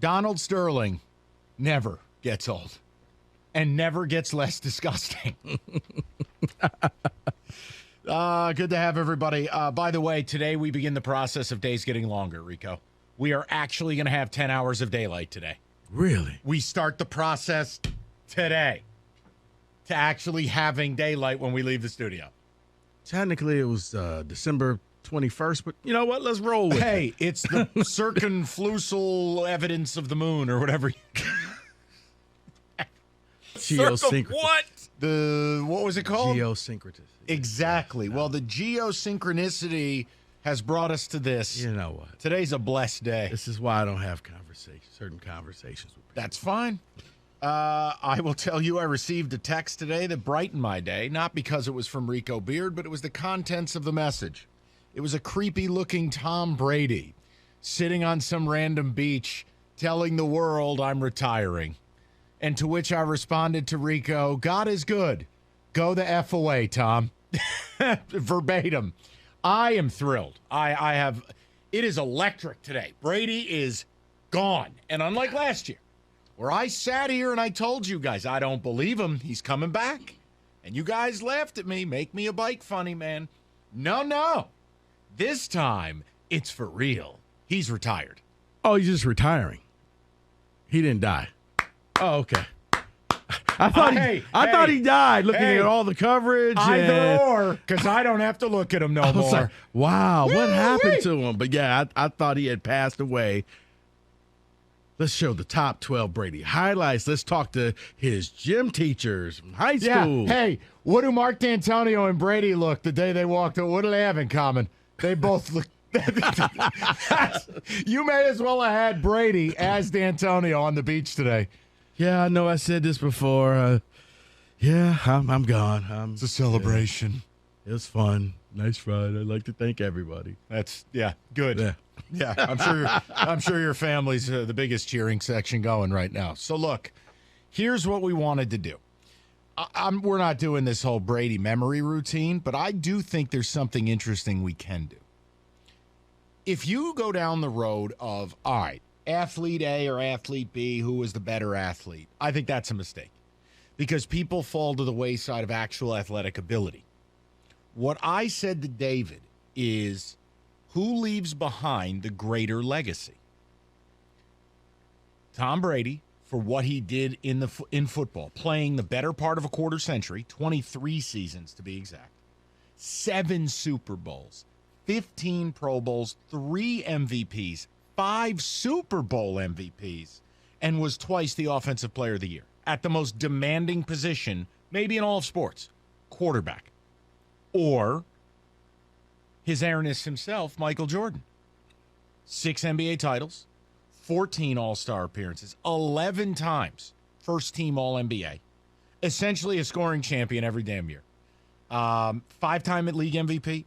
Donald Sterling never gets old and never gets less disgusting. Good to have everybody. By the way, today we begin the process of days getting longer, Rico. We are actually going to have 10 hours of daylight today. Really? We start the process today to actually having daylight when we leave the studio. Technically, it was December 21st, but you know what? Let's roll with it. Hey, it's the circumflusal evidence of the moon or whatever. Geosynchronous. What? What was it called? Geosynchronous. Exactly. Well, the geosynchronicity has brought us to this. You know what? Today's a blessed day. This is why I don't have certain conversations with people. That's fine. I will tell you I received a text today that brightened my day, not because it was from Rico Beard, but it was the contents of the message. It was a creepy-looking Tom Brady sitting on some random beach telling the world I'm retiring. And to which I responded to Rico, God is good. Go the F away, Tom. Verbatim. I am thrilled. It is electric today. Brady is gone. And unlike last year, where I sat here and I told you guys, I don't believe him. He's coming back. And you guys laughed at me. Make me a bike funny, man. No. This time, it's for real. He's retired. Oh, he's just retiring. He didn't die. Oh, okay. I thought he died looking at all the coverage. Either or, because I don't have to look at him no more. Like, wow, what happened to him? But yeah, I thought he had passed away. Let's show the top 12 Brady highlights. Let's talk to his gym teachers from high school. Yeah. Hey, what do Mark D'Antonio and Brady look the day they walked in? What do they have in common? They both look. You may as well have had Brady as D'Antonio on the beach today. Yeah, I know I said this before. I'm gone. It's a celebration. Yeah, it was fun. Nice ride. I'd like to thank everybody. That's good. Yeah, I'm sure your family's the biggest cheering section going right now. So look, here's what we wanted to do. We're not doing this whole Brady memory routine, but I do think there's something interesting we can do. If you go down the road of, all right, athlete A or athlete B, who was the better athlete, I think that's a mistake because people fall to the wayside of actual athletic ability. What I said to David is, who leaves behind the greater legacy? Tom Brady, for what he did in football, playing the better part of a quarter century, 23 seasons to be exact, 7 Super Bowls, 15 Pro Bowls, 3 MVPs, 5 Super Bowl MVPs, and was twice the Offensive Player of the Year at the most demanding position, maybe in all of sports, quarterback. Or his Airness himself, Michael Jordan. 6 NBA titles, 14 All-Star appearances, 11 times first-team All-NBA, essentially a scoring champion every damn year. 5-time league MVP,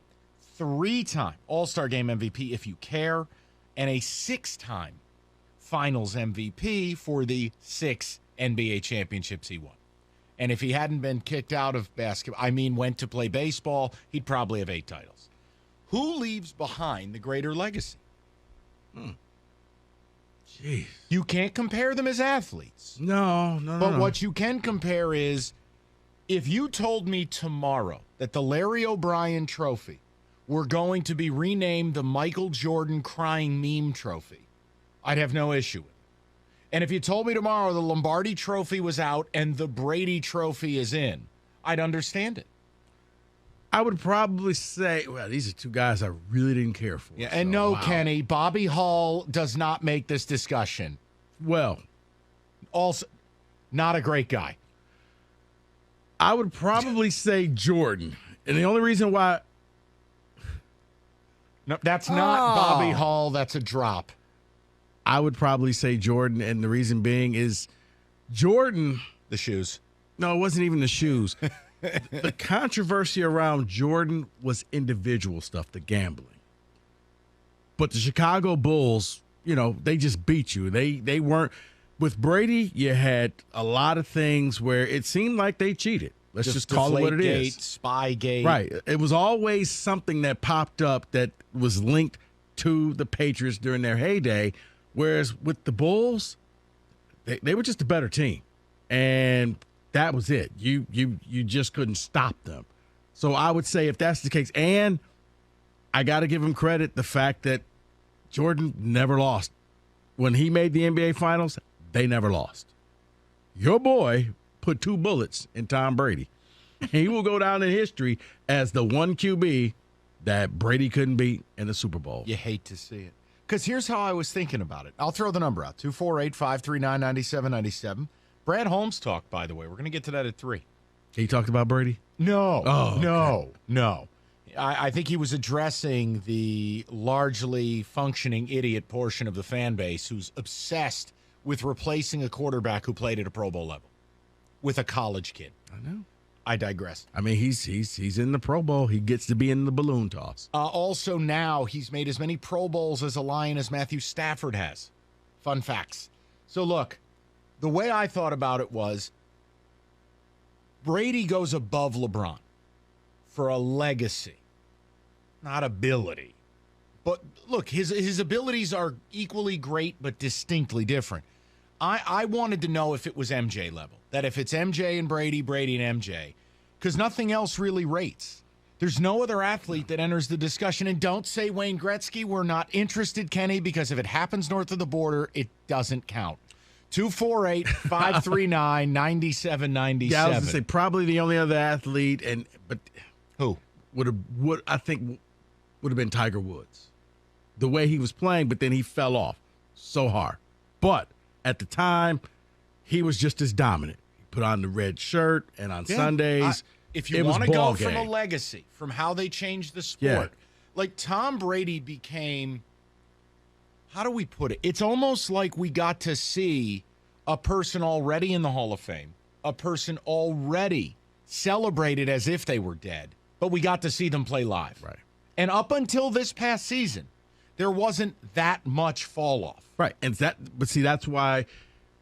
3-time All-Star Game MVP, if you care, and a 6-time Finals MVP for the 6 NBA championships he won. And if he hadn't been kicked out of basketball, went to play baseball, he'd probably have 8 titles. Who leaves behind the greater legacy? Jeez. You can't compare them as athletes. No. But what you can compare is, if you told me tomorrow that the Larry O'Brien Trophy were going to be renamed the Michael Jordan Crying Meme Trophy, I'd have no issue with it. And if you told me tomorrow the Lombardi Trophy was out and the Brady Trophy is in, I'd understand it. I would probably say, well, these are 2 guys I really didn't care for. Yeah, and Kenny, Bobby Hall does not make this discussion. Well, also, not a great guy. I would probably say Jordan. And the only reason why... No, that's not Bobby Hall. That's a drop. I would probably say Jordan, and the reason being is Jordan... The shoes. No, it wasn't even the shoes. The controversy around Jordan was individual stuff, the gambling. But the Chicago Bulls, they just beat you. They weren't. With Brady, you had a lot of things where it seemed like they cheated. Let's just call it what it is. Spygate. Right. It was always something that popped up that was linked to the Patriots during their heyday. Whereas with the Bulls, they were just a better team. And that was it. You just couldn't stop them. So I would say if that's the case, and I got to give him credit, the fact that Jordan never lost. When he made the NBA Finals, they never lost. Your boy put 2 bullets in Tom Brady. He will go down in history as the one QB that Brady couldn't beat in the Super Bowl. You hate to see it. Because here's how I was thinking about it. I'll throw the number out, 248-539-9797. Brad Holmes talked, by the way. We're going to get to that at 3. He talked about Brady? No. Oh, okay. No. I think he was addressing the largely functioning idiot portion of the fan base who's obsessed with replacing a quarterback who played at a Pro Bowl level with a college kid. I know. I digress. I mean, he's in the Pro Bowl. He gets to be in the balloon toss. Also now he's made as many Pro Bowls as a Lion as Matthew Stafford has. Fun facts. So look, the way I thought about it was Brady goes above LeBron for a legacy, not ability. But look, his abilities are equally great but distinctly different. I wanted to know if it was MJ level, that if it's MJ and Brady, Brady and MJ, because nothing else really rates. There's no other athlete that enters the discussion. And don't say Wayne Gretzky. We're not interested, Kenny, because if it happens north of the border, it doesn't count. 248-539-9797. Yeah, I was going to say probably the only other athlete, but who would have been Tiger Woods. The way he was playing, but then he fell off so hard. But at the time, he was just as dominant. He put on the red shirt, and on Sundays, if you want to go from a legacy, from how they changed the sport, like Tom Brady became, how do we put it? It's almost like we got to see a person already in the Hall of Fame, a person already celebrated as if they were dead, but we got to see them play live. Right. And up until this past season, there wasn't that much fall off. Right. And that's why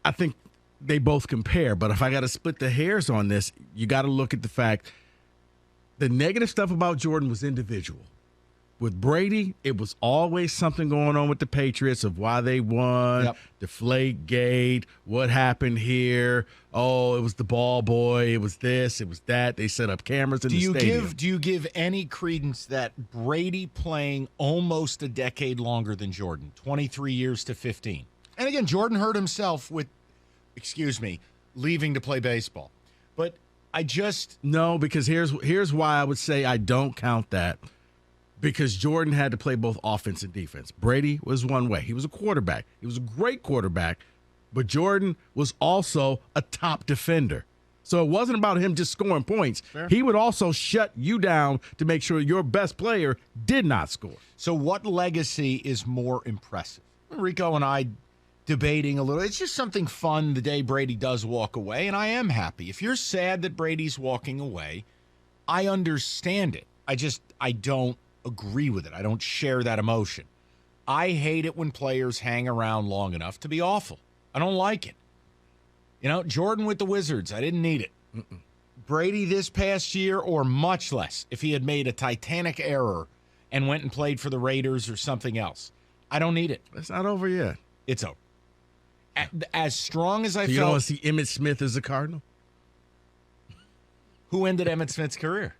I think they both compare. But if I got to split the hairs on this, you got to look at the fact the negative stuff about Jordan was individual. With Brady, it was always something going on with the Patriots of why they won, Deflate Gate, what happened here. Oh, it was the ball boy. It was this. It was that. They set up cameras in the stadium. Do you give any credence that Brady playing almost a decade longer than Jordan, 23 years to 15? And again, Jordan hurt himself with, leaving to play baseball. But No, because here's why I would say I don't count that. Because Jordan had to play both offense and defense. Brady was one way. He was a quarterback. He was a great quarterback, but Jordan was also a top defender. So it wasn't about him just scoring points. Fair. He would also shut you down to make sure your best player did not score. So what legacy is more impressive? Rico and I debating a little. It's just something fun the day Brady does walk away, and I am happy. If you're sad that Brady's walking away, I understand it. I don't agree with it. I don't share that emotion. I hate it when players hang around long enough to be awful. I don't like it. Jordan with the Wizards, I didn't need it. Brady this past year, or much less, if he had made a titanic error and went and played for the Raiders or something else. I don't need it. It's not over yet. It's over. As strong as I felt. You don't want to see Emmitt Smith as a Cardinal? Who ended Emmitt Smith's career?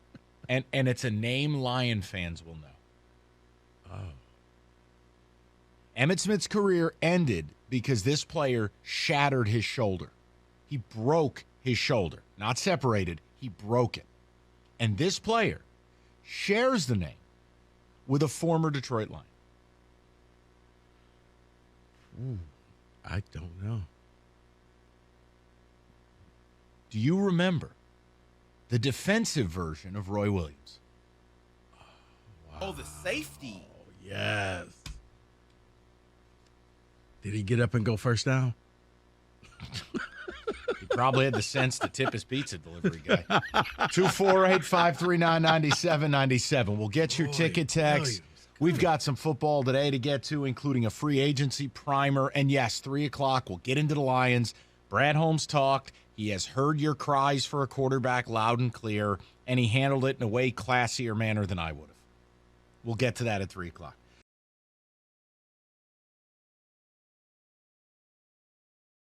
And it's a name Lion fans will know. Oh. Emmitt Smith's career ended because this player shattered his shoulder. He broke his shoulder. Not separated. He broke it. And this player shares the name with a former Detroit Lion. I don't know. Do you remember the defensive version of Roy Williams? Wow. Oh, the safety. Oh, yes. Did he get up and go first down? He probably had the sense to tip his pizza delivery guy. 248-539-9797. We'll get your ticket text. We've got some football today to get to, including a free agency primer. And yes, 3 o'clock, we'll get into the Lions. Brad Holmes talked. He has heard your cries for a quarterback loud and clear, and he handled it in a way classier manner than I would have. We'll get to that at 3 o'clock.